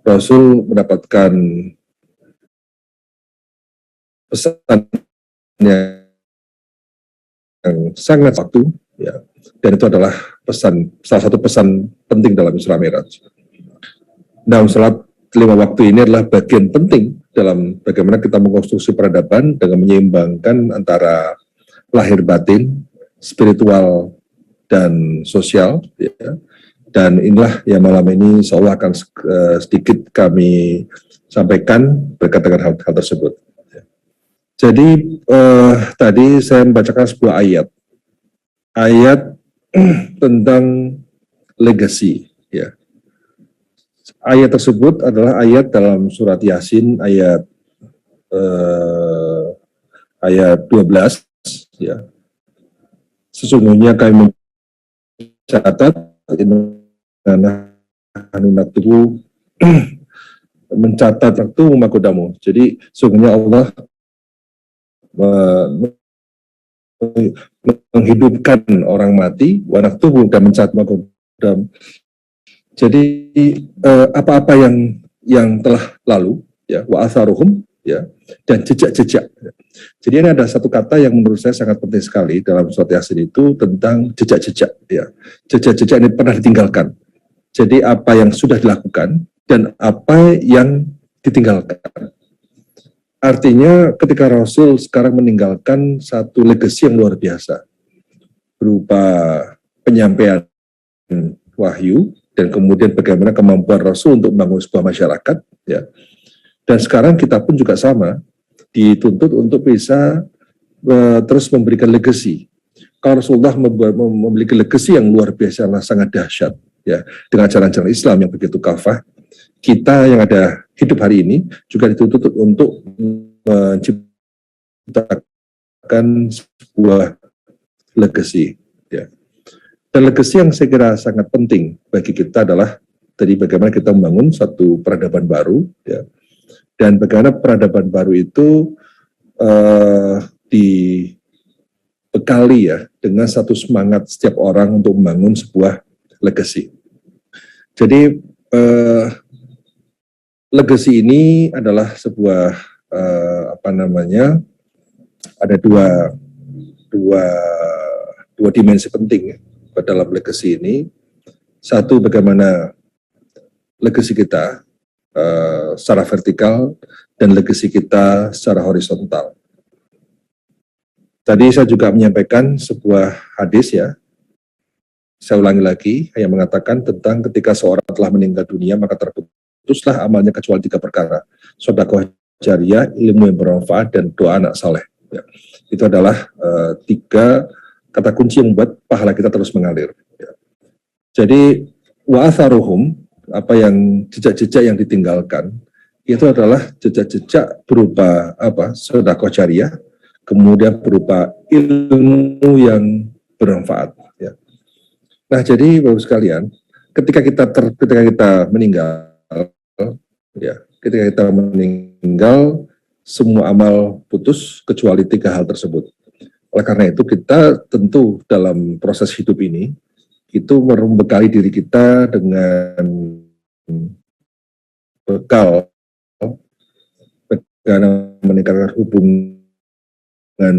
Rasul mendapatkan pesan yang sangat waktu, ya, dan itu adalah salah satu pesan penting dalam Isra Mi'raj. Nah, salat 5 waktu ini adalah bagian penting dalam bagaimana kita mengkonstruksi peradaban dengan menyeimbangkan antara lahir batin, spiritual, dan sosial, ya. Dan inilah yang malam ini insya Allah akan sedikit kami sampaikan berkaitan dengan hal tersebut. Jadi tadi saya membacakan sebuah ayat tentang legacy, ya. Ayat tersebut adalah ayat dalam surat Yasin ayat 12, ya. Sesungguhnya kami mencatat mencatat waktu makodamu. Jadi sesungguhnya Allah menghidupkan orang mati, wanak tubuh dan mencatat makodam. Jadi apa-apa yang telah lalu, ya, wa atharuhum, ya, dan jejak-jejak. Jadi ini ada satu kata yang menurut saya sangat penting sekali dalam surat Yasin itu tentang jejak-jejak, ya. Jejak-jejak ini pernah ditinggalkan. Jadi apa yang sudah dilakukan dan apa yang ditinggalkan. Artinya ketika Rasul sekarang meninggalkan satu legacy yang luar biasa berupa penyampaian wahyu dan kemudian bagaimana kemampuan Rasul untuk membangun sebuah masyarakat, ya. Dan sekarang kita pun juga sama, dituntut untuk bisa terus memberikan legacy. Kalau Rasulullah memiliki legacy yang luar biasa, sangat dahsyat, ya, dengan ajaran-ajaran Islam yang begitu kafah, kita yang ada hidup hari ini juga dituntut untuk menciptakan sebuah legacy, ya. Dan legacy yang saya kira sangat penting bagi kita adalah tadi bagaimana kita membangun satu peradaban baru, ya. Dan bagaimana peradaban baru itu dibekali, ya, dengan satu semangat setiap orang untuk membangun sebuah legacy. Jadi legacy ini adalah sebuah ada dua dimensi penting dalam legacy ini. Satu, bagaimana legacy kita secara vertikal dan legacy kita secara horizontal. Tadi saya juga menyampaikan sebuah hadis, ya. Saya ulangi lagi, yang mengatakan tentang ketika seorang telah meninggal dunia maka terputuslah amalnya kecuali 3 perkara: sedekah jariyah, ilmu yang bermanfaat, dan doa anak saleh. Ya. Itu adalah 3 kata kunci yang membuat pahala kita terus mengalir. Ya. Jadi wa atharuhum, apa yang jejak-jejak yang ditinggalkan itu adalah jejak-jejak berupa sedekah jariyah, kemudian berupa ilmu yang bermanfaat, ya. Nah, jadi Bapak sekalian, ketika kita meninggal, ya, ketika kita meninggal semua amal putus kecuali 3 hal tersebut. Oleh karena itu kita tentu dalam proses hidup ini itu membekali diri kita dengan bekal bagaimana meningkatkan hubungan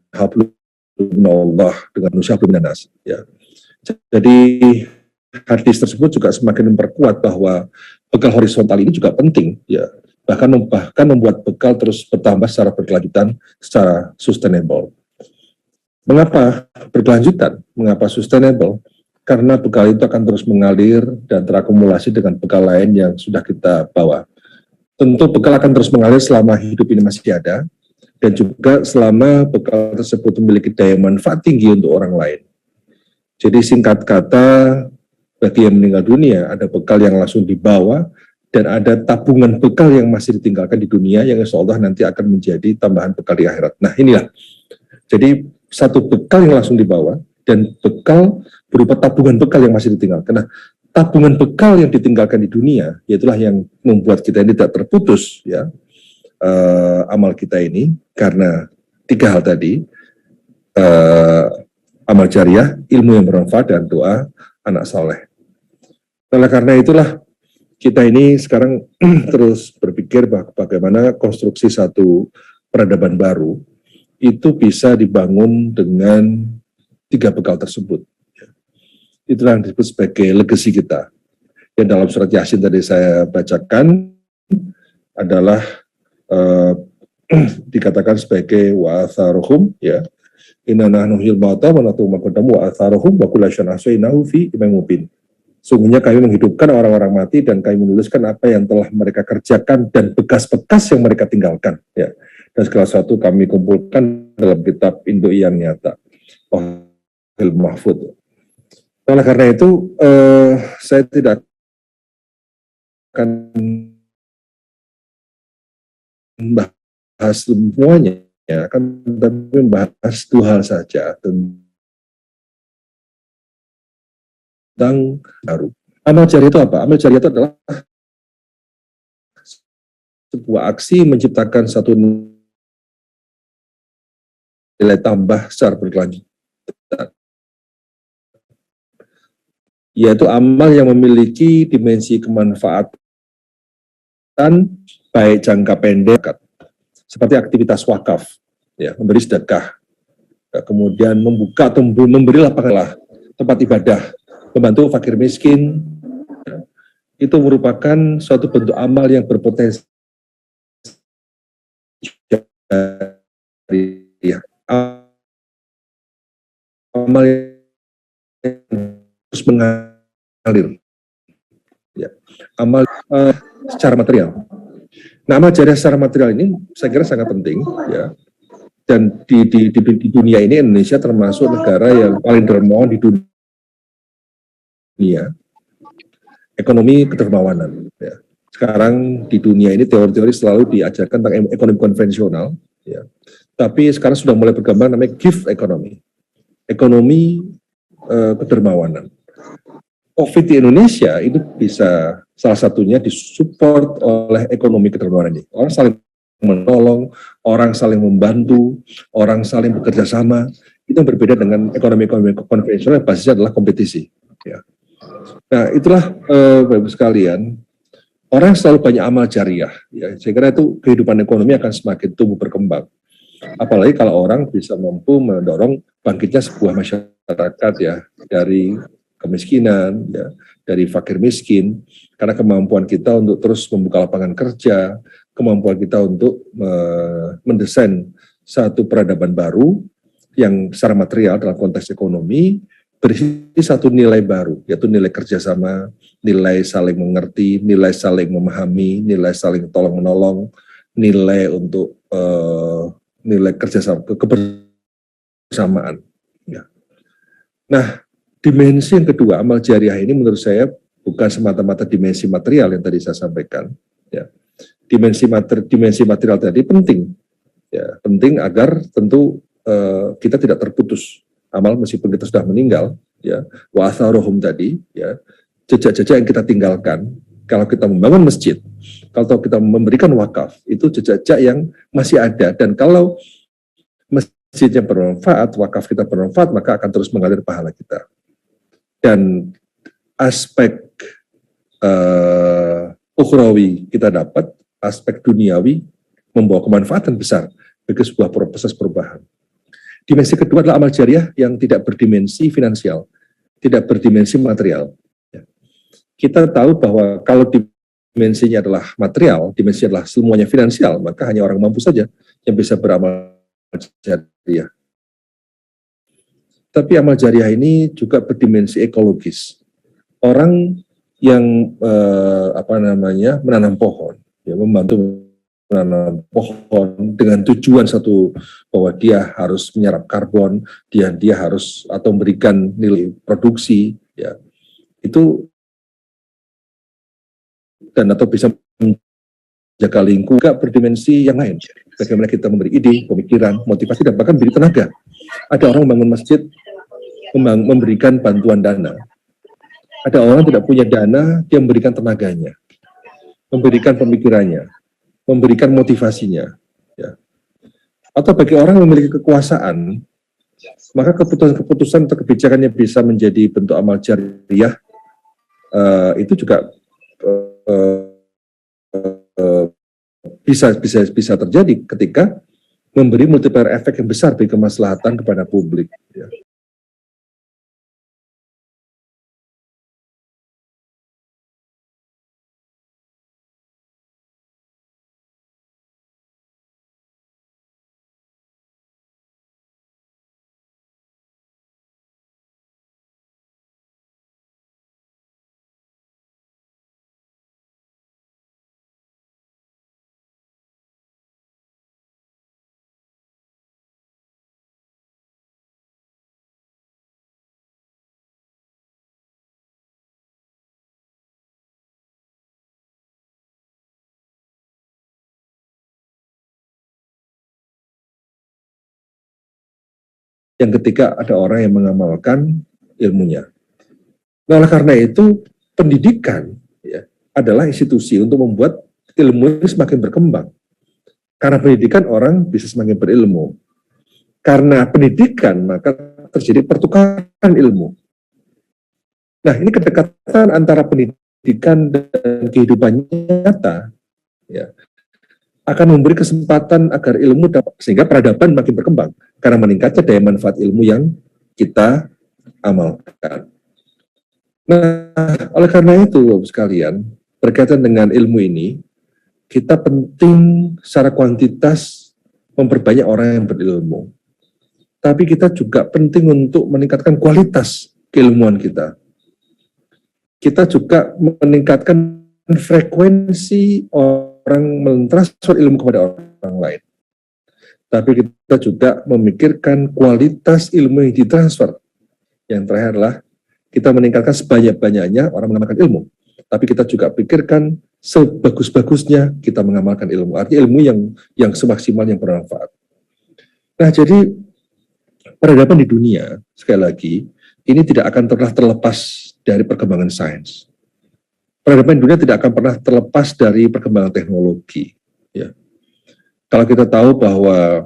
hablumillah dengan manusia nas, ya. Jadi hadis tersebut juga semakin memperkuat bahwa bekal horizontal ini juga penting, ya. Bahkan membuat bekal terus bertambah secara berkelanjutan, secara sustainable. Mengapa berkelanjutan? Mengapa sustainable? Karena bekal itu akan terus mengalir dan terakumulasi dengan bekal lain yang sudah kita bawa. Tentu bekal akan terus mengalir selama hidup ini masih ada, dan juga selama bekal tersebut memiliki daya manfaat tinggi untuk orang lain. Jadi singkat kata, bagi yang meninggal dunia, ada bekal yang langsung dibawa, dan ada tabungan bekal yang masih ditinggalkan di dunia, yang insya Allah nanti akan menjadi tambahan bekal di akhirat. Nah, inilah. Jadi satu bekal yang langsung dibawa, dan bekal berupa tabungan bekal yang masih ditinggalkan. Nah, tabungan bekal yang ditinggalkan di dunia, yaitulah yang membuat kita ini tidak terputus, ya, amal kita ini, karena 3 hal tadi, amal jariah, ilmu yang bermanfaat, dan doa anak saleh. Oleh karena itulah, kita ini sekarang terus berpikir bagaimana konstruksi satu peradaban baru itu bisa dibangun dengan 3 bekal tersebut. Itulah yang disebut sebagai legacy kita. Yang dalam surat Yasin tadi saya bacakan adalah dikatakan sebagai wa atharuhum, ya, inna nahnu nuhyil mauta wa natu ma qaddamu wa atharuhum wa kullu syai'in ahsaynahu fi imamin mubin. Sungguhnya kami menghidupkan orang-orang mati dan kami menuliskan apa yang telah mereka kerjakan dan bekas-bekas yang mereka tinggalkan, ya. Dan segala sesuatu kami kumpulkan dalam kitab induk yang nyata, Lauhul Mahfuz. Oleh karena itu saya tidak akan membahas semuanya, ya, akan membahas 2 hal saja tentang baru. Amal jariah itu apa? Amal jariah itu adalah sebuah aksi menciptakan satu nilai tambah secara berkelanjutan, yaitu amal yang memiliki dimensi kemanfaatan baik jangka pendek, seperti aktivitas wakaf, ya, memberi sedekah, ya, kemudian membuka atau memberi lapangan tempat ibadah, membantu fakir miskin, ya, itu merupakan suatu bentuk amal yang berpotensi, ya, amal yang terus mengalir, ya, amal secara material. Nah, amal jariah secara material ini saya kira sangat penting, ya. Dan di dunia ini Indonesia termasuk negara yang paling dermawan di dunia ekonomi kedermawanan, ya. Sekarang di dunia ini teori-teori selalu diajarkan tentang ekonomi konvensional, ya. Tapi sekarang sudah mulai berkembang namanya gift economy, ekonomi kedermawanan. COVID di Indonesia itu bisa salah satunya disupport oleh ekonomi kedermawanan ini. Orang saling menolong, orang saling membantu, orang saling bekerja sama. Itu berbeda dengan ekonomi konvensional yang basisnya adalah kompetisi, ya. Nah, itulah Bapak sekalian, orang selalu banyak amal jariah, ya. Saya kira itu kehidupan ekonomi akan semakin tumbuh berkembang. Apalagi kalau orang bisa mampu mendorong bangkitnya sebuah masyarakat, ya, dari kemiskinan, ya, dari fakir miskin, karena kemampuan kita untuk terus membuka lapangan kerja, kemampuan kita untuk mendesain satu peradaban baru yang secara material dalam konteks ekonomi berisi satu nilai baru, yaitu nilai kerjasama, nilai saling mengerti, nilai saling memahami, nilai saling tolong-menolong, nilai untuk nilai kerjasama, kebersamaan, ya. Nah, dimensi yang kedua, amal jariah ini menurut saya bukan semata-mata dimensi material yang tadi saya sampaikan, ya. Dimensi material tadi penting, ya, penting agar tentu kita tidak terputus amal meskipun kita sudah meninggal, ya. Wa atharuhum tadi, ya, jejak-jejak yang kita tinggalkan. Kalau kita membangun masjid, kalau kita memberikan wakaf, itu jejak-jejak yang masih ada, dan kalau masjidnya bermanfaat, wakaf kita bermanfaat, maka akan terus mengalir pahala kita. Dan aspek ukhrawi kita dapat, aspek duniawi membawa kemanfaatan besar bagi sebuah proses perubahan. Dimensi kedua adalah amal jariah yang tidak berdimensi finansial, tidak berdimensi material. Kita tahu bahwa kalau dimensinya adalah material, dimensinya adalah semuanya finansial, maka hanya orang mampu saja yang bisa beramal jariah. Tapi amal jariah ini juga berdimensi ekologis. Orang yang menanam pohon, ya, membantu menanam pohon dengan tujuan satu, bahwa dia harus menyerap karbon, dia harus atau memberikan nilai produksi, ya, itu, dan atau bisa menjaga lingkungan, juga berdimensi yang lain. Bagaimana kita memberi ide, pemikiran, motivasi, dan bahkan beri tenaga. Ada orang membangun masjid, memberikan bantuan dana. Ada orang tidak punya dana, dia memberikan tenaganya, memberikan pemikirannya, memberikan motivasinya, ya. Atau bagi orang yang memiliki kekuasaan, maka keputusan-keputusan atau kebijakannya bisa menjadi bentuk amal jariah, itu juga eh, bisa terjadi ketika memberi multiplier efek yang besar bagi kemaslahatan kepada publik. Ya. Yang ketika ada orang yang mengamalkan ilmunya. Nah, oleh karena itu pendidikan ya, adalah institusi untuk membuat ilmu ini semakin berkembang. Karena pendidikan orang bisa semakin berilmu. Karena pendidikan maka terjadi pertukaran ilmu. Nah, ini kedekatan antara pendidikan dan kehidupan nyata ya, akan memberi kesempatan agar ilmu dapat, sehingga peradaban makin berkembang karena meningkatnya daya manfaat ilmu yang kita amalkan. Nah, oleh karena itu, Bapak sekalian, berkaitan dengan ilmu ini, kita penting secara kuantitas memperbanyak orang yang berilmu. Tapi kita juga penting untuk meningkatkan kualitas keilmuan kita. Kita juga meningkatkan frekuensi orang mentransfer ilmu kepada orang lain. Tapi kita juga memikirkan kualitas ilmu yang ditransfer. Yang terakhir adalah kita meningkatkan sebanyak-banyaknya orang mengamalkan ilmu. Tapi kita juga pikirkan sebagus-bagusnya kita mengamalkan ilmu. Artinya ilmu yang semaksimal yang bermanfaat. Nah, jadi peradaban di dunia, sekali lagi, ini tidak akan pernah terlepas dari perkembangan sains. Peradaban dunia tidak akan pernah terlepas dari perkembangan teknologi. Ya. Kalau kita tahu bahwa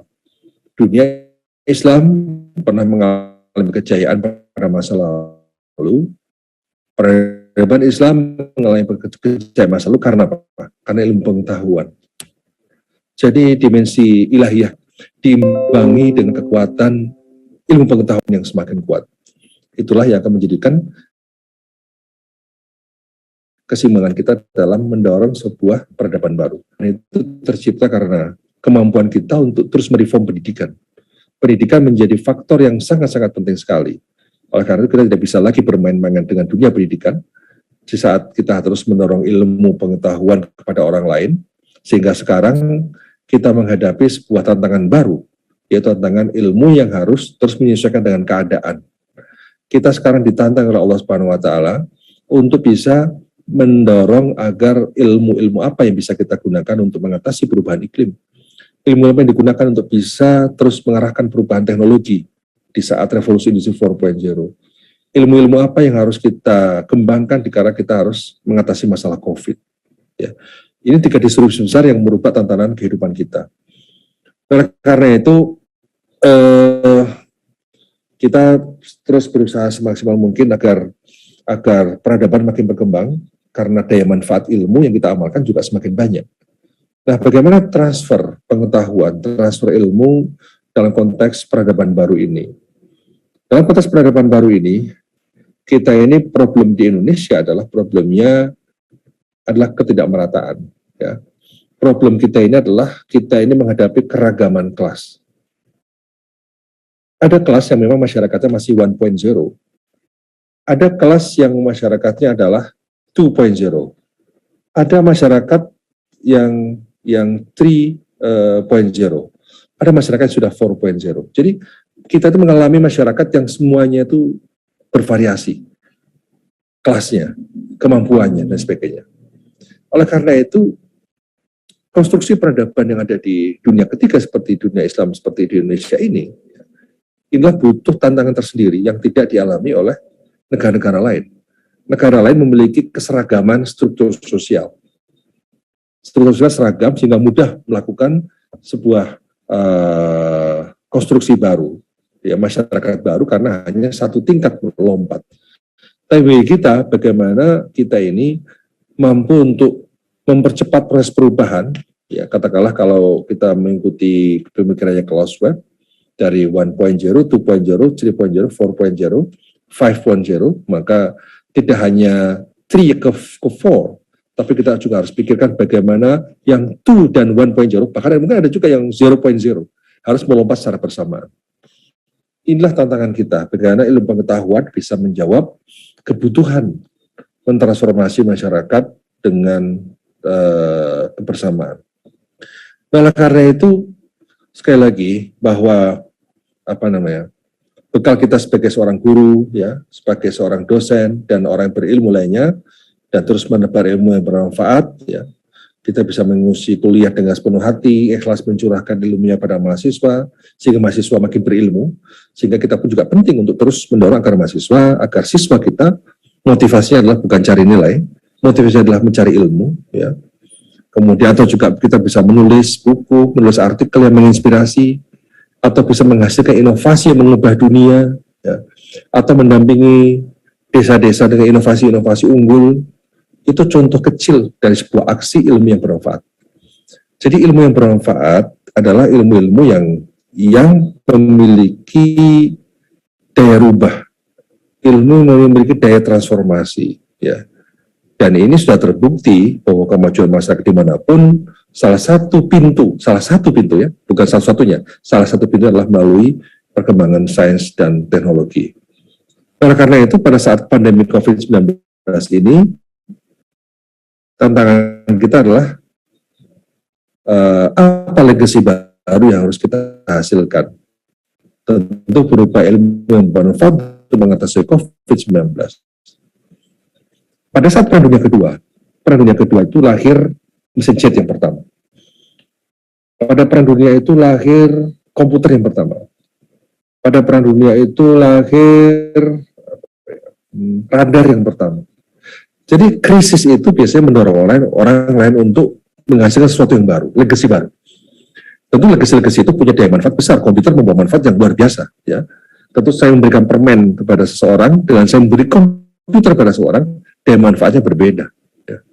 dunia Islam pernah mengalami kejayaan pada masa lalu, peradaban Islam mengalami kejayaan masa lalu karena apa? Karena ilmu pengetahuan. Jadi dimensi ilahiyah diimbangi dengan kekuatan ilmu pengetahuan yang semakin kuat. Itulah yang akan menjadikan keseimbangan kita dalam mendorong sebuah peradaban baru. Dan itu tercipta karena kemampuan kita untuk terus mereform pendidikan. Pendidikan menjadi faktor yang sangat-sangat penting sekali. Oleh karena itu kita tidak bisa lagi bermain-main dengan dunia pendidikan. Di saat kita terus mendorong ilmu pengetahuan kepada orang lain, sehingga sekarang kita menghadapi sebuah tantangan baru, yaitu tantangan ilmu yang harus terus menyesuaikan dengan keadaan. Kita sekarang ditantang oleh Allah Subhanahu wa Ta'ala untuk bisa mendorong agar ilmu-ilmu apa yang bisa kita gunakan untuk mengatasi perubahan iklim. Ilmu apa yang digunakan untuk bisa terus mengarahkan perubahan teknologi di saat revolusi industri 4.0. Ilmu-ilmu apa yang harus kita kembangkan dikala kita harus mengatasi masalah COVID. Ya. Ini 3 disrupsi besar yang merubah tantangan kehidupan kita. Karena itu, kita terus berusaha semaksimal mungkin agar peradaban makin berkembang, karena daya manfaat ilmu yang kita amalkan juga semakin banyak. Nah, bagaimana transfer pengetahuan, transfer ilmu dalam konteks peradaban baru ini? Dalam konteks peradaban baru ini, kita ini problem di Indonesia adalah ketidakmerataan. Ya. Problem kita ini adalah kita ini menghadapi keragaman kelas. Ada kelas yang memang masyarakatnya masih 1.0. Ada kelas yang masyarakatnya adalah 2.0. Ada masyarakat yang 3.0. Ada masyarakat yang sudah 4.0. Jadi kita itu mengalami masyarakat yang semuanya itu bervariasi. Kelasnya, kemampuannya, dan sebagainya. Oleh karena itu, konstruksi peradaban yang ada di dunia ketiga seperti dunia Islam, seperti di Indonesia inilah butuh tantangan tersendiri yang tidak dialami oleh negara-negara lain. Negara lain memiliki keseragaman struktur sosial. Struktur sosial seragam sehingga mudah melakukan sebuah konstruksi baru, ya, masyarakat baru karena hanya satu tingkat melompat. Tapi kita, bagaimana kita ini mampu untuk mempercepat proses perubahan. Ya, katakanlah kalau kita mengikuti pemikirannya Klaus Schwab dari 1.0, 2.0, 3.0, 4.0, 5.0, maka tidak hanya 3 ke 4, tapi kita juga harus pikirkan bagaimana yang 2 dan 1.0, bahkan mungkin ada juga yang 0.0, harus melompat secara bersamaan. Inilah tantangan kita, bagaimana ilmu pengetahuan bisa menjawab kebutuhan mentransformasi masyarakat dengan kebersamaan. Nah, karena itu sekali lagi bahwa bekal kita sebagai seorang guru, ya, sebagai seorang dosen dan orang yang berilmu lainnya, dan terus menebar ilmu yang bermanfaat, ya, kita bisa mengisi kuliah dengan sepenuh hati, ikhlas mencurahkan ilmunya pada mahasiswa, sehingga mahasiswa makin berilmu, sehingga kita pun juga penting untuk terus mendorong agar siswa kita motivasinya adalah bukan cari nilai, motivasinya adalah mencari ilmu, ya. Kemudian atau juga kita bisa menulis buku, menulis artikel yang menginspirasi, atau bisa menghasilkan inovasi yang mengubah dunia, ya, atau mendampingi desa-desa dengan inovasi-inovasi unggul. Itu contoh kecil dari sebuah aksi ilmu yang bermanfaat. Jadi ilmu yang bermanfaat adalah ilmu-ilmu yang memiliki daya rubah, ilmu yang memiliki daya transformasi, ya. Dan ini sudah terbukti bahwa kemajuan masyarakat dimanapun salah satu pintu ya, bukan satu-satunya, salah satu pintu adalah melalui perkembangan sains dan teknologi. Karena itu pada saat pandemi COVID-19 ini, tantangan kita adalah apa legasi baru yang harus kita hasilkan. Tentu berupa ilmu yang bermanfaat untuk mengatasi COVID-19. Pada saat Perang Dunia Kedua itu lahir mesin jet yang pertama. Pada Perang Dunia itu lahir komputer yang pertama. Pada Perang Dunia itu lahir radar yang pertama. Jadi krisis itu biasanya mendorong orang lain untuk menghasilkan sesuatu yang baru, legasi baru. Tentu legasi itu punya daya manfaat besar. Komputer membawa manfaat yang luar biasa, ya. Tentu saya memberikan permen kepada seseorang, dengan saya memberi komputer kepada seseorang, daya manfaatnya berbeda. Ya.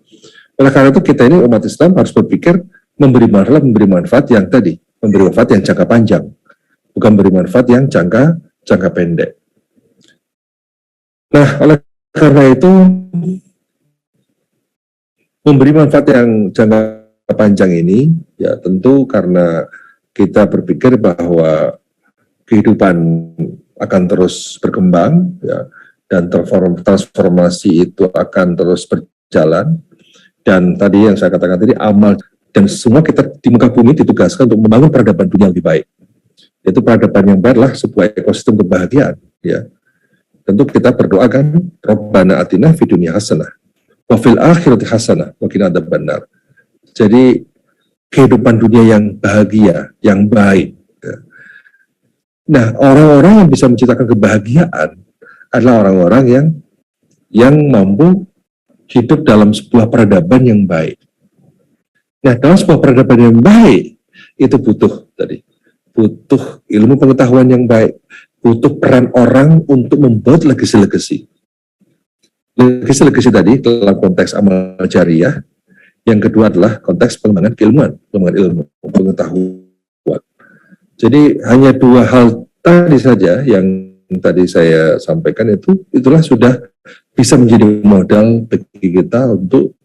Oleh karena itu kita ini umat Islam harus berpikir memberi manfaat yang tadi, memberi manfaat yang jangka panjang, bukan memberi manfaat yang jangka pendek. Nah, oleh karena itu memberi manfaat yang jangka panjang ini, ya tentu karena kita berpikir bahwa kehidupan akan terus berkembang, ya, dan transformasi itu akan terus berjalan. Dan tadi yang saya katakan tadi, amal dan semua kita di muka bumi ditugaskan untuk membangun peradaban dunia yang lebih baik. Itu peradaban yang baik adalah sebuah ekosistem kebahagiaan, ya. Tentu kita berdoakan, Rabbana atina fid dunya hasanah wa fil akhirati hasanah wa qina adzabannar. Jadi kehidupan dunia yang bahagia, yang baik. Ya. Nah, orang-orang yang bisa menciptakan kebahagiaan adalah orang-orang yang mampu hidup dalam sebuah peradaban yang baik. Nah, dalam sebuah peradaban yang baik itu butuh ilmu pengetahuan yang baik, butuh peran orang untuk membuat legasi-legasi. Legasi-legasi tadi dalam konteks amal jariah, yang kedua adalah konteks pengembangan keilmuan, pengembangan ilmu, pengetahuan. Jadi hanya dua hal tadi saja yang tadi saya sampaikan itulah sudah bisa menjadi modal bagi kita untuk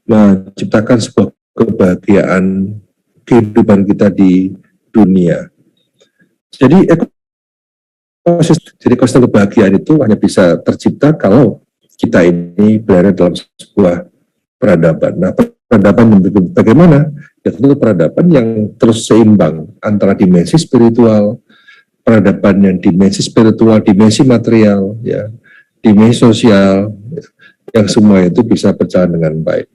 menciptakan sebuah kebahagiaan kehidupan kita di dunia. Jadi ekosistem kebahagiaan itu hanya bisa tercipta kalau kita ini berada dalam sebuah peradaban. Nah, peradaban bagaimana? Ya tentu peradaban yang terus seimbang antara dimensi spiritual, peradaban yang dimensi spiritual, dimensi material, ya, dimensi sosial, yang semua itu bisa berjalan dengan baik.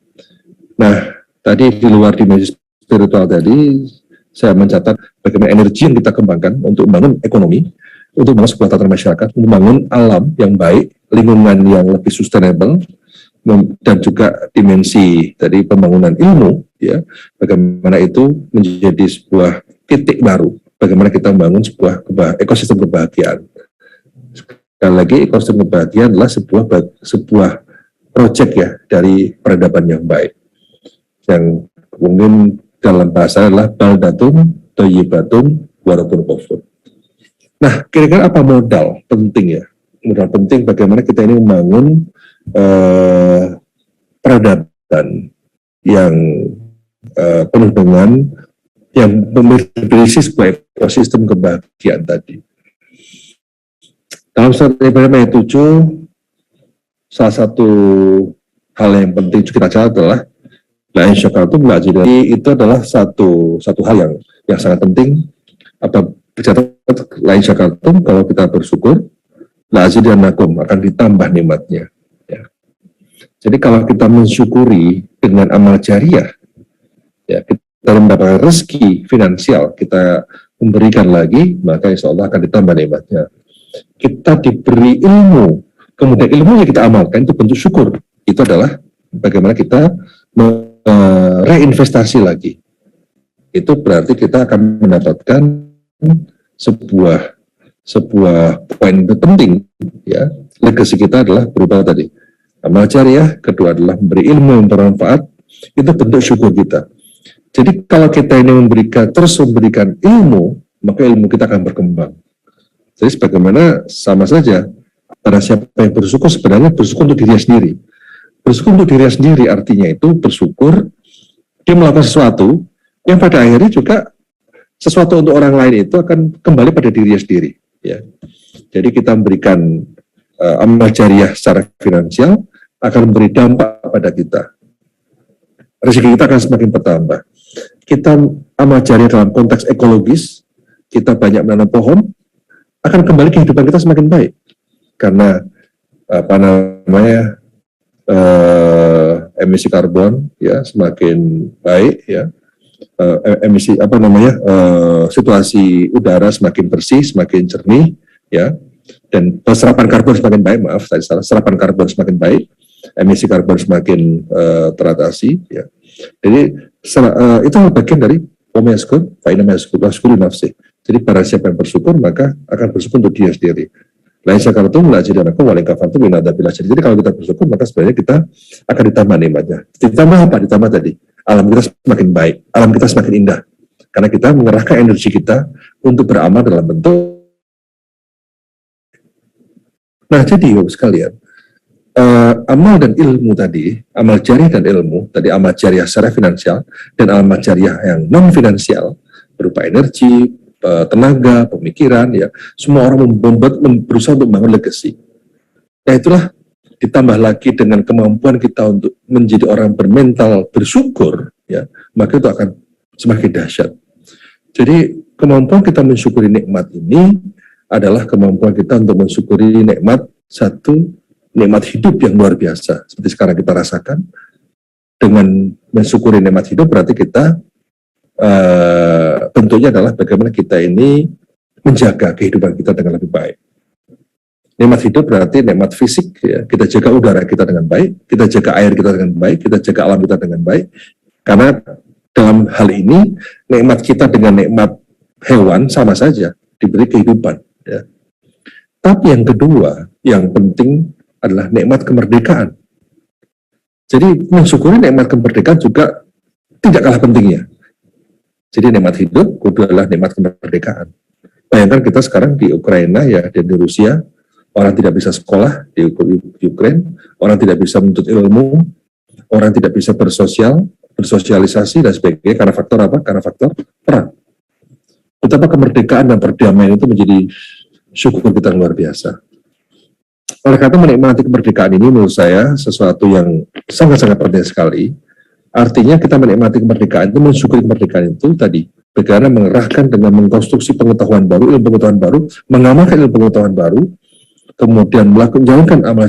Nah, tadi di luar dimensi spiritual tadi, saya mencatat bagaimana energi yang kita kembangkan untuk membangun ekonomi, untuk membangun sebuah tatanan masyarakat, membangun alam yang baik, lingkungan yang lebih sustainable, dan juga dimensi dari pembangunan ilmu, ya, bagaimana itu menjadi sebuah titik baru, bagaimana kita membangun sebuah ekosistem kebahagiaan. Sekali lagi, ekosistem kebahagiaan adalah sebuah project ya dari peradaban yang baik, yang mungkin dalam bahasa adalah baldatun thayyibatun warabun ghafur. Nah, kira-kira apa modal penting ya? Modal penting bagaimana kita ini membangun peradaban yang penuh dengan yang memiliki sebuah ekosistem kebahagiaan tadi. Dalam surat Ibrahim ayat 7, salah satu hal yang penting kita catat adalah la in syakartum la azidannakum. Itu adalah satu hal yang sangat penting. Apa dicatat la in syakartum, kalau kita bersyukur la azidannakum, akan ditambah nikmatnya. Ya. Jadi kalau kita mensyukuri dengan amal jariah, ya, kita mendapatkan rezeki finansial, kita memberikan lagi, maka insya Allah akan ditambah nikmatnya. Kita diberi ilmu, kemudian ilmu yang kita amalkan itu bentuk syukur. Itu adalah bagaimana kita reinvestasi lagi. Itu berarti kita akan mendapatkan sebuah poin penting, ya. Legasi kita adalah berupa tadi amal jariah, kedua adalah memberi ilmu yang bermanfaat. Itu bentuk syukur kita. Jadi kalau kita ini terus memberikan ilmu, maka ilmu kita akan berkembang. Jadi sebagaimana sama saja, pada siapa yang bersyukur sebenarnya bersyukur untuk dirinya sendiri. Bersyukur untuk dirinya sendiri artinya itu bersyukur dia melakukan sesuatu yang pada akhirnya juga sesuatu untuk orang lain itu akan kembali pada dirinya sendiri. Ya. Jadi kita memberikan amal jariah secara finansial akan memberi dampak pada kita. Rezeki kita akan semakin bertambah. Kita amal jariah dalam konteks ekologis, kita banyak menanam pohon, akan kembali kehidupan kita semakin baik. Karena emisi karbon ya semakin baik ya, situasi udara semakin bersih, semakin jernih ya, dan serapan karbon semakin baik, serapan karbon semakin baik, emisi karbon semakin teratasi ya. Jadi itu bagian dari omeskur, fainameskur nafsi. Jadi para siapa yang bersyukur maka akan bersyukur untuk dia sendiri. Lain syakartum la azidannakum wa in kafartum inna adzabi lasyadid. Jadi kalau kita bersyukur maka sebenarnya kita akan ditambah nikmatnya. Ditambah apa? Ditambah tadi alam kita semakin baik, alam kita semakin indah. Karena kita mengerahkan energi kita untuk beramal dalam bentuk. Nah, jadi Bapak sekalian, amal dan ilmu tadi, amal jariah dan ilmu, tadi amal jariah secara finansial dan amal jariah yang non finansial berupa energi, tenaga, pemikiran, ya, semua orang berusaha untuk membangun legacy. Nah itulah ditambah lagi dengan kemampuan kita untuk menjadi orang bermental bersyukur, ya, maka itu akan semakin dahsyat. Jadi kemampuan kita mensyukuri nikmat ini adalah kemampuan kita untuk mensyukuri nikmat nikmat hidup yang luar biasa. Seperti sekarang kita rasakan, dengan mensyukuri nikmat hidup berarti kita bentuknya adalah bagaimana kita ini menjaga kehidupan kita dengan lebih baik. Nikmat hidup berarti nikmat fisik, ya. Kita jaga udara kita dengan baik, kita jaga air kita dengan baik, kita jaga alam kita dengan baik. Karena dalam hal ini nikmat kita dengan nikmat hewan sama saja, diberi kehidupan. Ya. Tapi yang kedua, yang penting adalah nikmat kemerdekaan. Jadi mensyukuri nikmat kemerdekaan juga tidak kalah pentingnya. Jadi nikmat hidup, kedua adalah nikmat kemerdekaan. Bayangkan kita sekarang di Ukraina ya, dan di Rusia, orang tidak bisa sekolah di Ukraina, orang tidak bisa menuntut ilmu, orang tidak bisa bersosialisasi dan sebagainya. Karena faktor apa? Karena faktor perang. Betapa kemerdekaan dan perdamaian itu menjadi syukur kita luar biasa. Oleh karena menikmati kemerdekaan ini menurut saya sesuatu yang sangat-sangat penting sekali. Artinya kita menikmati kemerdekaan itu, mensyukuri kemerdekaan itu tadi, bagaimana mengerahkan dengan mengkonstruksi pengetahuan baru, ilmu pengetahuan baru, mengamalkan ilmu pengetahuan baru, kemudian menjalankan amal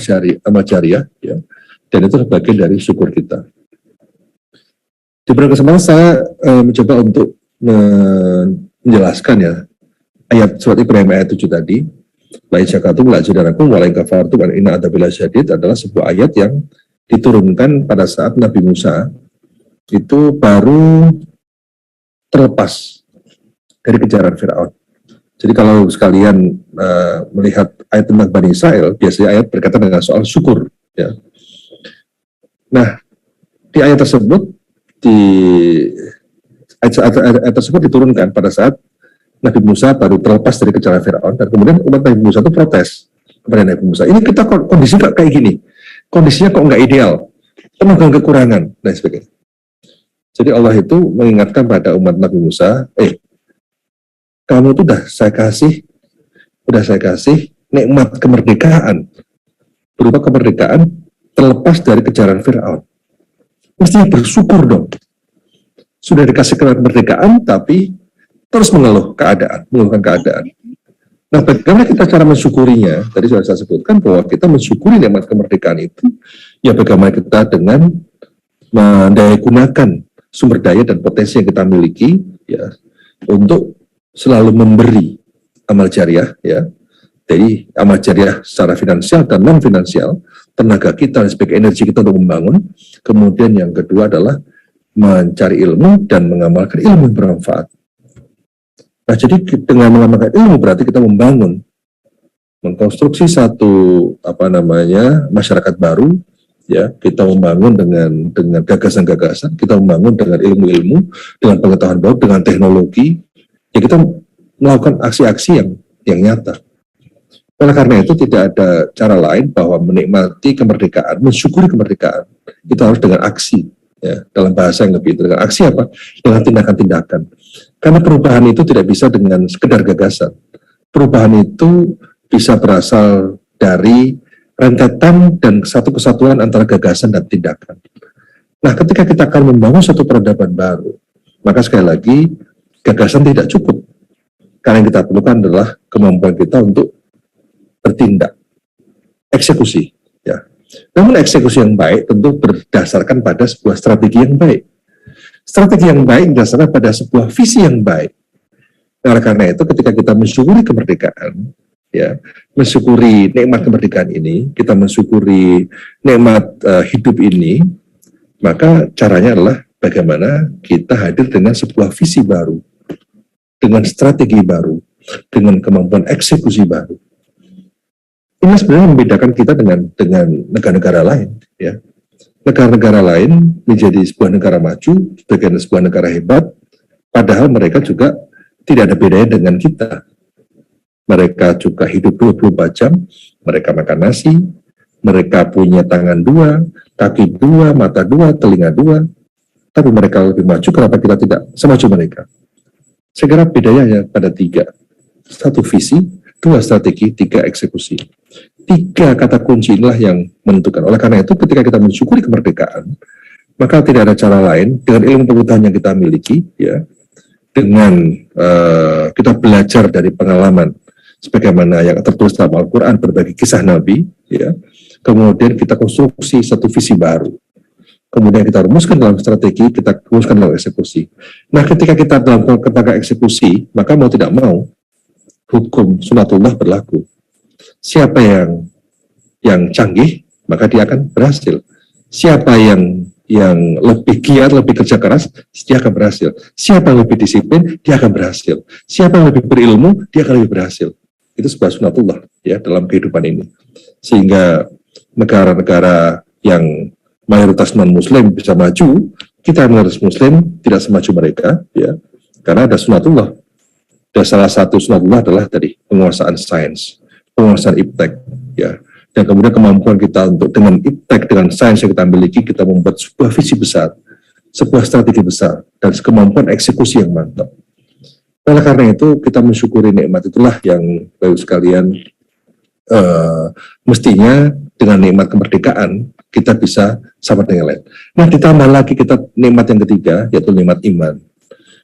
jariah, ya, dan itu bagian dari syukur kita. Di beberapa kesempatan saya mencoba untuk menjelaskan ya ayat surat Ibrahim ayat 7 tadi, la in syakartum la azidannakum wa la in kafartum inna adzabi lasyadid, adalah sebuah ayat yang diturunkan pada saat Nabi Musa itu baru terlepas dari kejaran Firaun. Jadi kalau sekalian melihat ayat tentang Bani Israel, biasanya ayat berkaitan dengan soal syukur. Ya. Nah, di ayat tersebut ayat tersebut diturunkan pada saat Nabi Musa baru terlepas dari kejaran Firaun, dan kemudian umat Nabi Musa itu protes kepada Nabi Musa. Ini kita kondisi kok kayak gini, kondisinya kok nggak ideal, penuh dengan kekurangan dan sebagainya. Jadi Allah itu mengingatkan pada umat Nabi Musa, kamu tuh udah saya kasih nikmat kemerdekaan, berupa kemerdekaan terlepas dari kejaran Firaun. Mestinya bersyukur dong. Sudah dikasih kemerdekaan, tapi terus mengeluhkan keadaan. Nah, bagaimana kita cara mensyukurinya? Tadi sudah saya sebutkan bahwa kita mensyukuri nikmat kemerdekaan itu, ya bagaimana kita dengan mendayagunakan sumber daya dan potensi yang kita miliki, ya, untuk selalu memberi amal jariah, ya. Jadi amal jariah secara finansial dan non finansial, tenaga kita sebagai energi kita untuk membangun. Kemudian yang kedua adalah mencari ilmu dan mengamalkan ilmu yang bermanfaat. Nah, jadi dengan mengamalkan ilmu berarti kita mengkonstruksi satu masyarakat baru, ya, kita membangun dengan gagasan-gagasan, kita membangun dengan ilmu-ilmu, dengan pengetahuan baru, dengan teknologi, ya kita melakukan aksi-aksi yang nyata. Oleh karena itu tidak ada cara lain bahwa menikmati kemerdekaan, mensyukuri kemerdekaan, itu harus dengan aksi, ya, dalam bahasa yang lebih dengan aksi apa? Dengan tindakan-tindakan. Karena perubahan itu tidak bisa dengan sekedar gagasan. Perubahan itu bisa berasal dari rentetan dan satu kesatuan antara gagasan dan tindakan. Nah, ketika kita akan membangun suatu peradaban baru, maka sekali lagi gagasan tidak cukup. Karena yang kita perlukan adalah kemampuan kita untuk bertindak, eksekusi. Ya. Namun eksekusi yang baik tentu berdasarkan pada sebuah strategi yang baik. Strategi yang baik berdasarkan pada sebuah visi yang baik. Nah, karena itu ketika kita mensyukuri kemerdekaan, ya, mensyukuri nikmat kemerdekaan ini, kita mensyukuri nikmat hidup ini, maka caranya adalah bagaimana kita hadir dengan sebuah visi baru, dengan strategi baru, dengan kemampuan eksekusi baru. Ini sebenarnya membedakan kita dengan negara-negara lain, ya. Negara-negara lain menjadi sebuah negara maju, sebagai sebuah negara hebat, padahal mereka juga tidak ada bedanya dengan kita. Mereka juga hidup 24 jam, mereka makan nasi, mereka punya tangan 2, kaki 2, mata 2, telinga 2, tapi mereka lebih maju, kenapa kita tidak semaju mereka? Saya kira bedanya pada 3. 1 visi, 2 strategi, 3 eksekusi. 3 kata kunci inilah yang menentukan. Oleh karena itu, ketika kita mensyukuri kemerdekaan, maka tidak ada cara lain dengan ilmu pengetahuan yang kita miliki, ya, dengan kita belajar dari pengalaman sebagaimana yang tertulis dalam Al-Quran, berbagai kisah Nabi, ya, kemudian kita konstruksi satu visi baru, kemudian kita rumuskan dalam strategi, kita rumuskan dalam eksekusi. Nah, ketika kita dalam ketika eksekusi, maka mau tidak mau hukum sunatullah berlaku. Siapa yang canggih, maka dia akan berhasil. Siapa yang lebih giat, lebih kerja keras, dia akan berhasil. Siapa yang lebih disiplin, dia akan berhasil. Siapa yang lebih berilmu, dia akan lebih berhasil. Itu sebuah sunatullah, ya, dalam kehidupan ini. Sehingga negara-negara yang mayoritas non-muslim bisa maju, kita mayoritas muslim tidak semaju mereka, ya, karena ada sunatullah. Dan salah satu sunatullah adalah tadi penguasaan sains, penguasaan iptek, ya. Dan kemudian kemampuan kita untuk dengan iptek, dengan sains yang kita miliki, kita membuat sebuah visi besar, sebuah strategi besar, dan kemampuan eksekusi yang mantap. Oleh karena itu, kita mensyukuri nikmat itulah yang Bapak sekalian, mestinya dengan nikmat kemerdekaan, kita bisa sama dengan lain. Nah, ditambah lagi kita nikmat yang ketiga, yaitu nikmat iman.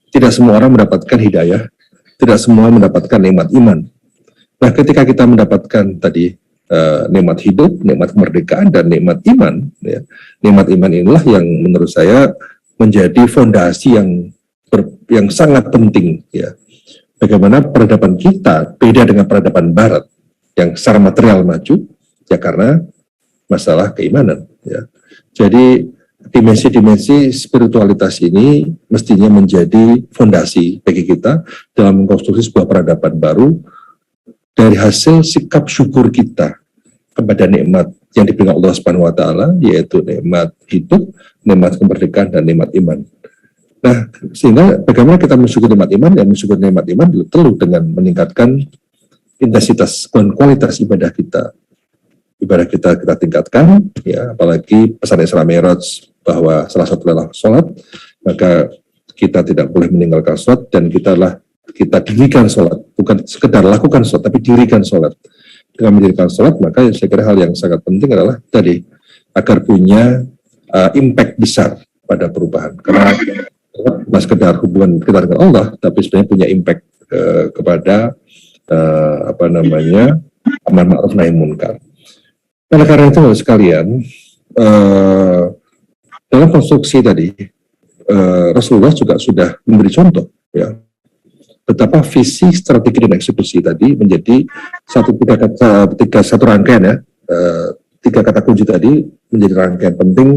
Tidak semua orang mendapatkan hidayah, tidak semua mendapatkan nikmat iman. Nah, ketika kita mendapatkan tadi nikmat hidup, nikmat kemerdekaan, dan nikmat iman, ya, nikmat iman inilah yang menurut saya menjadi fondasi yang sangat penting, ya. Bagaimana peradaban kita beda dengan peradaban Barat yang secara material maju, ya karena masalah keimanan, ya. Jadi dimensi-dimensi spiritualitas ini mestinya menjadi fondasi bagi kita dalam mengkonstruksi sebuah peradaban baru dari hasil sikap syukur kita kepada nikmat yang diberikan Allah Subhanahu wa taala, yaitu nikmat hidup, nikmat kemerdekaan, dan nikmat iman. Nah, sehingga bagaimana kita mensyukuri nikmat iman? Ya, mensyukuri nikmat iman perlu dengan meningkatkan intensitas dan kualitas ibadah kita. Ibadah kita tingkatkan, ya, apalagi pesan Isra Mi'raj bahwa salah satu adalah sholat, maka kita tidak boleh meninggalkan sholat, dan kita dirikan sholat, bukan sekedar lakukan sholat, tapi dirikan sholat. Dengan mendirikan sholat, maka saya kira hal yang sangat penting adalah tadi, agar punya impact besar pada perubahan. Karena bukan sekedar hubungan kita dengan Allah, tapi sebenarnya punya impact kepada amar ma'ruf nahi munkar. Oleh karena itu sekalian, dalam konstruksi tadi Rasulullah juga sudah memberi contoh, ya, betapa visi, strategi, dan eksekusi tadi menjadi satu rangkaian, ya, tiga kata kunci tadi menjadi rangkaian penting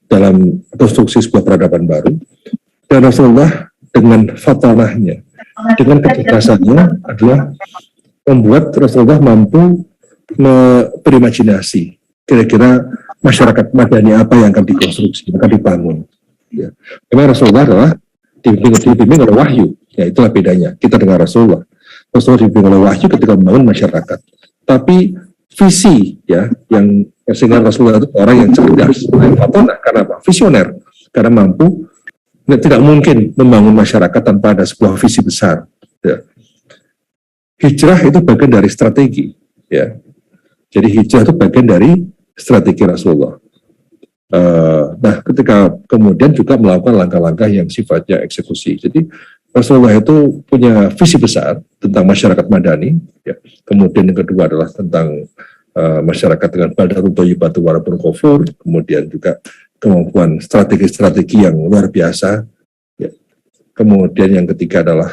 dalam konstruksi sebuah peradaban baru. Dan Rasulullah dengan fatanahnya, dengan kecerdasannya adalah membuat Rasulullah mampu berimajinasi kira-kira masyarakat madani apa yang akan dikonstruksi, akan dibangun. Ya. Memang Rasulullah adalah dibimbing oleh wahyu. Ya, itulah bedanya kita dengan Rasulullah. Rasulullah dibimbing oleh wahyu ketika membangun masyarakat. Tapi visi, ya, yang sehingga Rasulullah itu orang yang cerdas, yang fatanah, karena apa? Visioner, karena mampu. Tidak mungkin membangun masyarakat tanpa ada sebuah visi besar. Ya. Hijrah itu bagian dari strategi. Ya. Jadi hijrah itu bagian dari strategi Rasulullah. Nah, ketika kemudian juga melakukan langkah-langkah yang sifatnya eksekusi. Jadi Rasulullah itu punya visi besar tentang masyarakat madani. Ya. Kemudian yang kedua adalah tentang masyarakat dengan badarun thayyibatu warabun ghafur. Kemudian juga kemampuan strategi-strategi yang luar biasa. Ya. Kemudian yang ketiga adalah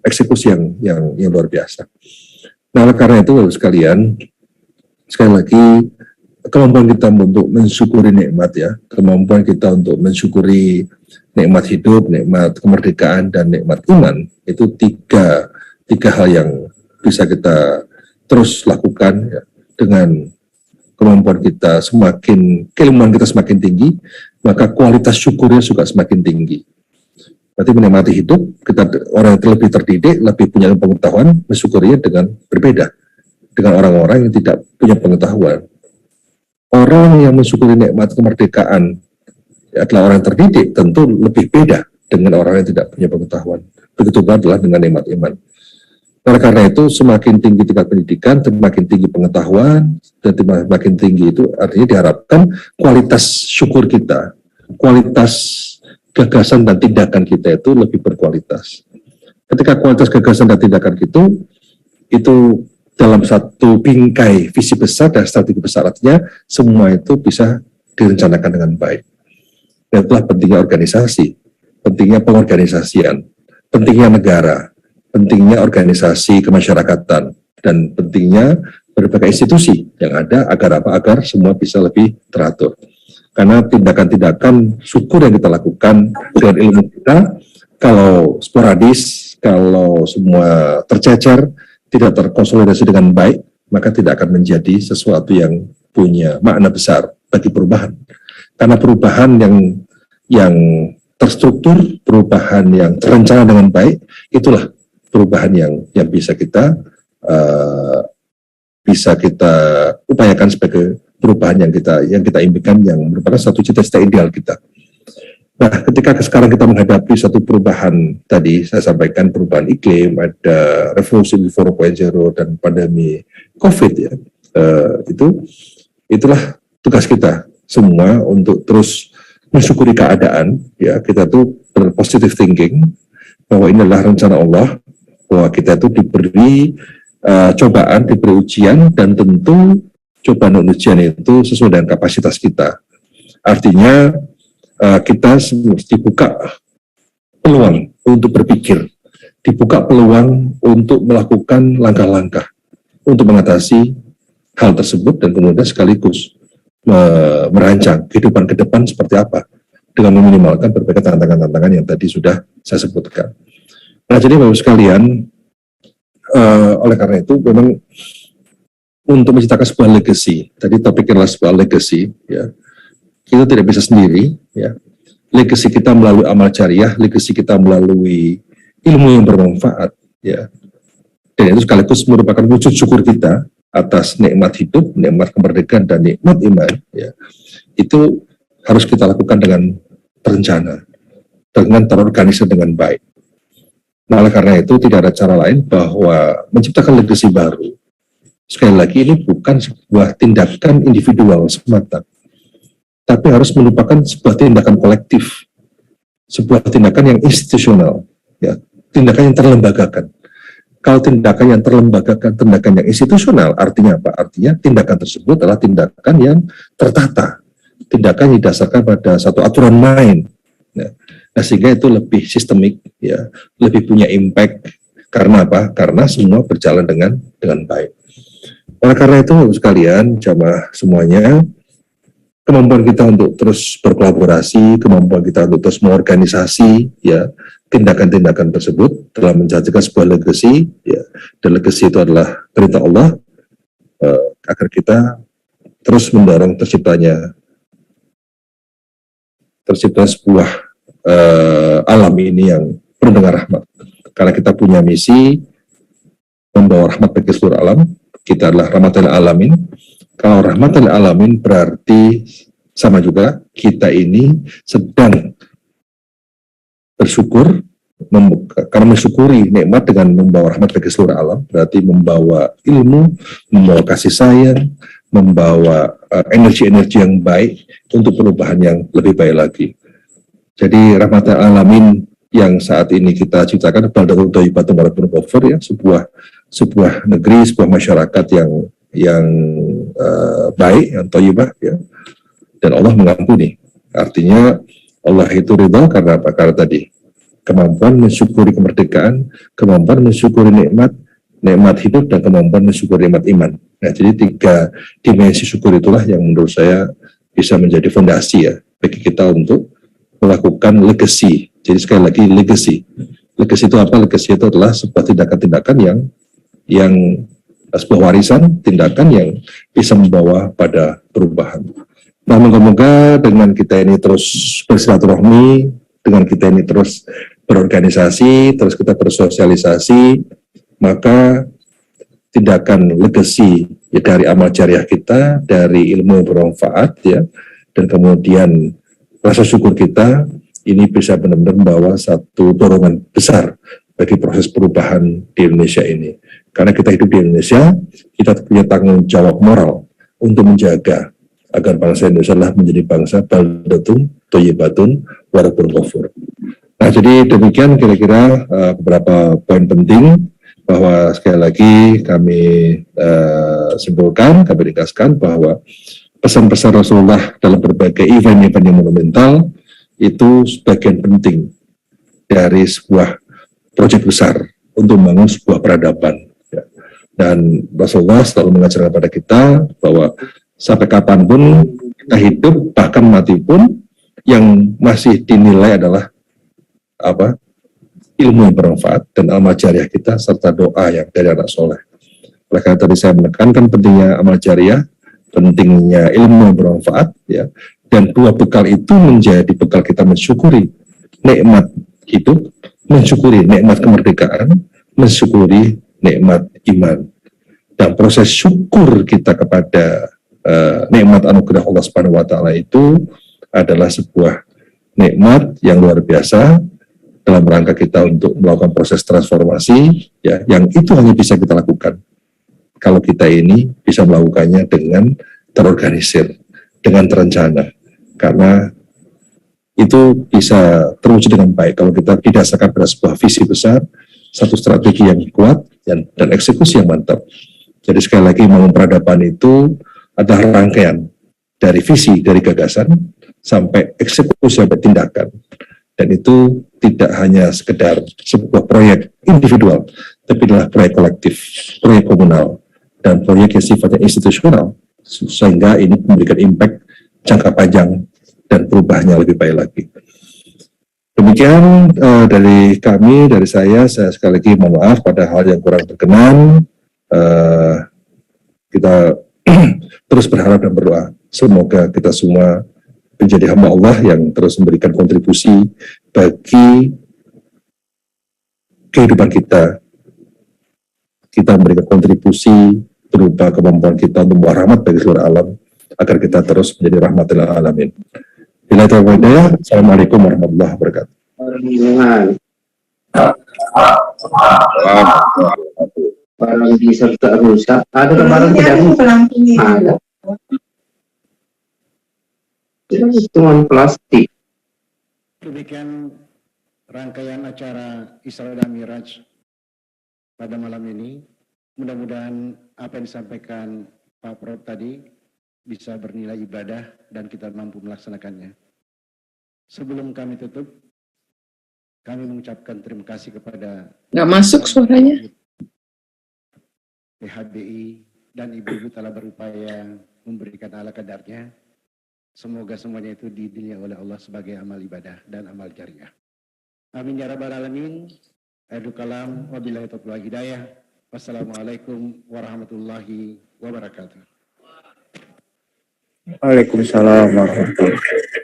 eksekusi yang luar biasa. Nah, karena itu sekalian, sekali lagi kemampuan kita untuk mensyukuri nikmat, ya, kemampuan kita untuk mensyukuri nikmat hidup, nikmat kemerdekaan, dan nikmat iman, itu tiga hal yang bisa kita terus lakukan, ya, dengan kemampuan kita keilmuan kita semakin tinggi, maka kualitas syukurnya juga semakin tinggi. Berarti menikmati hidup, kita orang yang lebih terdidik, lebih punya pengetahuan, mensyukurinya dengan berbeda dengan orang-orang yang tidak punya pengetahuan. Orang yang mensyukuri nikmat kemerdekaan adalah orang yang terdidik, tentu lebih beda dengan orang yang tidak punya pengetahuan. Begitu juga adalah dengan nikmat iman. Karena itu semakin tinggi tingkat pendidikan, semakin tinggi pengetahuan, dan semakin tinggi itu artinya diharapkan kualitas syukur kita, kualitas gagasan dan tindakan kita itu lebih berkualitas. Ketika kualitas gagasan dan tindakan itu dalam satu bingkai visi besar dan strategi besar, artinya semua itu bisa direncanakan dengan baik. Dan itulah pentingnya organisasi, pentingnya pengorganisasian, pentingnya negara, pentingnya organisasi kemasyarakatan, dan pentingnya berbagai institusi yang ada agar semua bisa lebih teratur. Karena tindakan-tindakan syukur yang kita lakukan dengan ilmu kita, kalau sporadis, kalau semua tercecer, tidak terkonsolidasi dengan baik, maka tidak akan menjadi sesuatu yang punya makna besar bagi perubahan. Karena perubahan yang terstruktur, perubahan yang terencana dengan baik, itulah perubahan yang bisa kita upayakan sebagai perubahan yang kita impikan, yang merupakan satu cita-cita ideal kita. Nah, ketika sekarang kita menghadapi satu perubahan tadi, saya sampaikan perubahan iklim, ada revolusi 4.0 dan pandemi COVID, ya, itulah tugas kita semua untuk terus mensyukuri keadaan, ya, kita tuh berpositive thinking bahwa ini adalah rencana Allah, bahwa kita itu diberi cobaan, diberi ujian, dan tentu cobaan dan ujian itu sesuai dengan kapasitas kita. Artinya kita dibuka peluang untuk berpikir, dibuka peluang untuk melakukan langkah-langkah untuk mengatasi hal tersebut, dan kemudian sekaligus merancang kehidupan ke depan seperti apa dengan meminimalkan berbagai tantangan-tantangan yang tadi sudah saya sebutkan. Nah, jadi Bapak sekalian, oleh karena itu memang untuk menciptakan sebuah legacy. Tadi topiknya adalah sebuah legacy, ya. Kita tidak bisa sendiri, ya. Legacy kita melalui amal jariah, legacy kita melalui ilmu yang bermanfaat, ya. Dan itu sekaligus merupakan wujud syukur kita atas nikmat hidup, nikmat kemerdekaan, dan nikmat iman, ya. Itu harus kita lakukan dengan terencana, dengan terorganisir dengan baik. Nah, oleh karena itu tidak ada cara lain bahwa menciptakan legacy baru. Sekali lagi ini bukan sebuah tindakan individual semata, tapi harus merupakan sebuah tindakan kolektif, sebuah tindakan yang institusional, ya, tindakan yang terlembagakan. Kalau tindakan yang terlembagakan, tindakan yang institusional, artinya apa? Artinya tindakan tersebut adalah tindakan yang tertata, tindakan yang didasarkan pada satu aturan main. Ya. Nah, sehingga itu lebih sistemik, ya, lebih punya impact. Karena apa? Karena semua berjalan dengan baik. Oleh karena itu, sekalian, jamaah semuanya, kemampuan kita untuk terus berkolaborasi, kemampuan kita untuk terus mengorganisasi, ya, tindakan-tindakan tersebut telah menjadikan sebuah legacy, ya, dan legacy itu adalah perintah Allah, agar kita terus mendorong tercipta sebuah alam ini yang penuh dengan rahmat. Karena kita punya misi membawa rahmat bagi seluruh alam. Kita adalah rahmatul alamin. Kalau rahmatul alamin berarti sama juga kita ini sedang bersyukur, karena mensyukuri nikmat dengan membawa rahmat bagi seluruh alam, berarti membawa ilmu, membawa kasih sayang, membawa energi-energi yang baik untuk perubahan yang lebih baik lagi. Jadi rahmatul alamin yang saat ini kita ciptakan baldatun thayyibatun wa rabbun ghafur, ya, sebuah negeri, sebuah masyarakat yang baik, yang thayyibah, ya, dan Allah mengampuni. Artinya Allah itu ridha karena apa? Karena tadi kemampuan mensyukuri kemerdekaan, kemampuan mensyukuri nikmat hidup, dan kemampuan mensyukuri nikmat iman. Nah, jadi 3 dimensi syukur itulah yang menurut saya bisa menjadi fondasi, ya, bagi kita untuk melakukan legacy. Jadi sekali lagi legacy. Legacy itu apa? Legacy itu adalah sebuah tindakan-tindakan yang sebuah warisan, tindakan yang bisa membawa pada perubahan. Nah, moga-moga dengan kita ini terus bersilaturahmi, dengan kita ini terus berorganisasi, terus kita bersosialisasi, maka tindakan legacy, ya, dari amal jariah kita, dari ilmu yang bermanfaat, ya, dan kemudian rasa syukur kita ini bisa benar-benar membawa satu dorongan besar bagi proses perubahan di Indonesia ini. Karena kita hidup di Indonesia, kita punya tanggung jawab moral untuk menjaga agar bangsa Indonesia adalah menjadi bangsa baldatun thayyibatun wa rabbun ghafur. Nah, jadi demikian kira-kira beberapa poin penting, bahwa sekali lagi kami simpulkan, kami ringkaskan bahwa pesan-pesan Rasulullah dalam berbagai event-event yang monumental itu sebagian penting dari sebuah proyek besar untuk membangun sebuah peradaban. Ya. Dan Rasulullah selalu mengajarkan kepada kita bahwa sampai kapanpun kita hidup, bahkan mati pun, yang masih dinilai adalah apa? Ilmu yang bermanfaat dan amal jariah kita, serta doa yang dari anak soleh. Oleh karena tadi saya menekankan pentingnya amal jariah, pentingnya ilmu yang bermanfaat, ya, dan 2 bekal itu menjadi bekal kita mensyukuri nikmat hidup, mensyukuri nikmat kemerdekaan, mensyukuri nikmat iman. Dan proses syukur kita kepada nikmat anugerah Allah Subhanahu wa taala itu adalah sebuah nikmat yang luar biasa dalam rangka kita untuk melakukan proses transformasi, ya, yang itu hanya bisa kita lakukan kalau kita ini bisa melakukannya dengan terorganisir, dengan terencana, karena itu bisa terwujud dengan baik kalau kita didasarkan pada sebuah visi besar, satu strategi yang kuat, dan eksekusi yang mantap. Jadi sekali lagi, membangun peradaban itu adalah rangkaian dari visi, dari gagasan, sampai eksekusi, sampai tindakan. Dan itu tidak hanya sekedar sebuah proyek individual, tapi adalah proyek kolektif, proyek komunal, dan proyek yang sifatnya institusional, sehingga ini memberikan impact jangka panjang dan perubahannya lebih baik lagi. Demikian dari kami, dari saya sekali lagi mohon maaf pada hal yang kurang berkenan. kita terus berharap dan berdoa. Semoga kita semua menjadi hamba Allah yang terus memberikan kontribusi bagi kehidupan kita. Kita memberikan kontribusi berupa kemampuan kita untuk membawa rahmat bagi seluruh alam, agar kita terus menjadi rahmatil alamin. Assalamualaikum warahmatullahi wabarakatuh. Barang diserta rusak, ada barang tidak rusak, ada. Cuma plastik. Demikian rangkaian acara Isra dan Miraj pada malam ini. Mudah-mudahan apa yang disampaikan Pak Prof tadi bisa bernilai ibadah dan kita mampu melaksanakannya. Sebelum kami tutup, kami mengucapkan terima kasih kepada nggak masuk suaranya. PHBI dan ibu-ibu telah berupaya memberikan ala kadarnya. Semoga semuanya itu dinilai oleh Allah sebagai amal ibadah dan amal jariah. Amin ya rabbal alamin. Akhirul kalam, wabillahi taufiq wal hidayah. Wassalamualaikum warahmatullahi wabarakatuh. Waalaikumsalam warahmatullahi wabarakatuh.